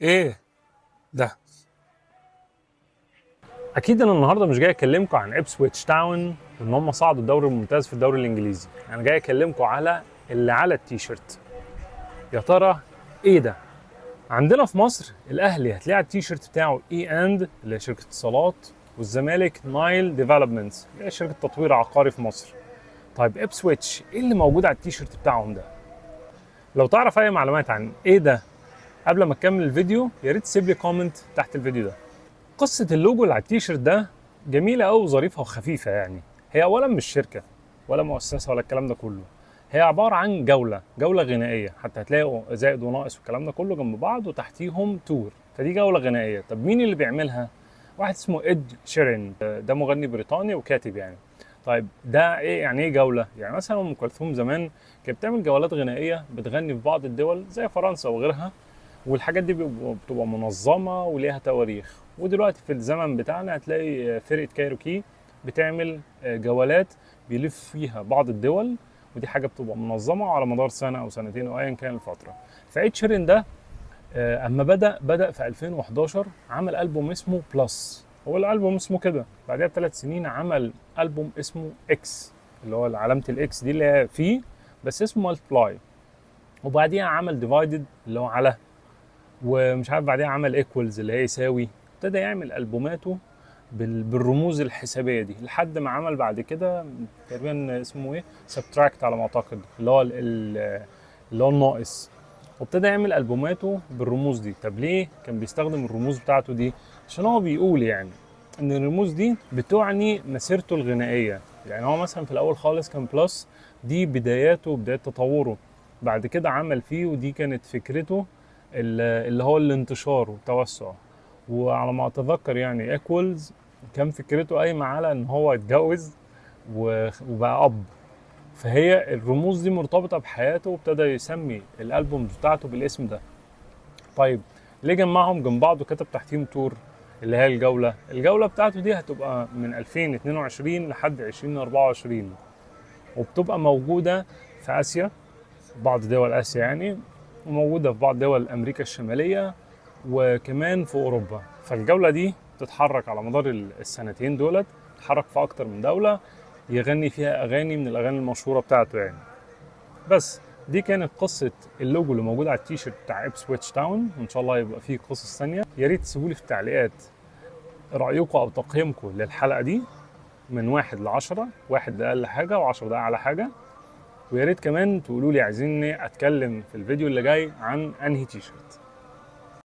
ايه ده؟ اكيد انا النهارده مش جاي اكلمكم عن ابسويتش تاون وان هم صعدوا الدوري الممتاز في الدوري الانجليزي. انا جاي اكلمكم على اللي على التيشيرت. يا ترى ايه ده؟ عندنا في مصر الاهلي هتلاقي على التيشيرت بتاعه اند اللي هي شركه اتصالات، والزمالك نايل ديفلوبمنتس اللي هي شركه تطوير عقاري في مصر. طيب ابسويتش ايه اللي موجود على التيشيرت بتاعهم ده؟ لو تعرف اي معلومات عن ايه ده قبل ما تكمل الفيديو يا ريت تسيب لي كومنت تحت الفيديو ده. قصة اللوجو اللي على التيشيرت ده جميلة أوي وظريفة وخفيفة يعني. هي أولا مش شركة ولا مؤسسة ولا الكلام ده كله، هي عبارة عن جولة غنائية، حتى هتلاقوا زائد وناقص والكلام ده كله جنب بعض وتحتيهم تور، فدي جولة غنائية. طب مين اللي بيعملها؟ واحد اسمه إد شيرين، ده مغني بريطاني وكاتب يعني. طيب ده ايه يعني ايه جولة؟ يعني مثلا ام كلثوم زمان كانت بتعمل جولات غنائية بتغني في بعض الدول زي فرنسا وغيرها، والحاجات دي بتبقى منظمه وليها تواريخ. ودلوقتي في الزمن بتاعنا هتلاقي فرقه كايروكي بتعمل جولات بيلف فيها بعض الدول، ودي حاجه بتبقى منظمه على مدار سنه او سنتين او ايا كان الفتره. فايد شيرين ده اما بدا في 2011 عمل البوم اسمه بلس، هو الالبوم اسمه كده. بعدها ب3 سنين عمل البوم اسمه اكس، اللي هو علامه الاكس دي اللي هي فيه بس اسمه مالتبلاي. وبعديها عمل ديفايدد اللي هو على، ومش عارف بعدين عمل ايكوالز اللي هي يساوي. ابتدى يعمل البوماته بالرموز الحسابيه دي لحد ما عمل بعد كده تقريبا اسمه ايه، سبتراكت على ما اعتقد، اللي هو اللي هو الناقص. وابتدى يعمل البوماته بالرموز دي. طب ليه كان بيستخدم الرموز بتاعته دي؟ عشان هو بيقول يعني ان الرموز دي بتعني مسيرته الغنائيه. يعني هو مثلا في الاول خالص كان بلس، دي بداياته بدايه تطوره. بعد كده عمل فيه، ودي كانت فكرته اللي هو الانتشار والتوسع. وعلى ما اتذكر يعني ايكوالز كان فكرته قايمه على ان هو اتجوز وبقى اب. فهي الرموز دي مرتبطه بحياته، وابتدى يسمي الالبومز بتاعته بالاسم ده. طيب ليه جمعهم جنب بعض وكتب تحتيهم تور اللي هي الجوله بتاعته دي هتبقى من 2022 لحد 2024، وبتبقى موجوده في اسيا، بعض دول اسيا يعني، وموجوده في بعض دول امريكا الشماليه، وكمان في اوروبا. فالجوله دي تتحرك على مدار السنتين دولت، تتحرك في اكتر من دوله، يغني فيها اغاني من الاغاني المشهوره بتاعته يعني. بس دي كانت قصه اللوجو اللي موجود على التيشيرت بتاع ابسويتش تاون، وان شاء الله يبقى فيه قصص ثانيه. يا ريت تسيبوا لي في التعليقات رايكم او تقييمكم للحلقه دي من 1 ل10، 1 ده اقل حاجه و10 ده اعلى حاجه. ويا ريت كمان تقولوا لي عايزيني اتكلم في الفيديو اللي جاي عن انهي تيشيرت.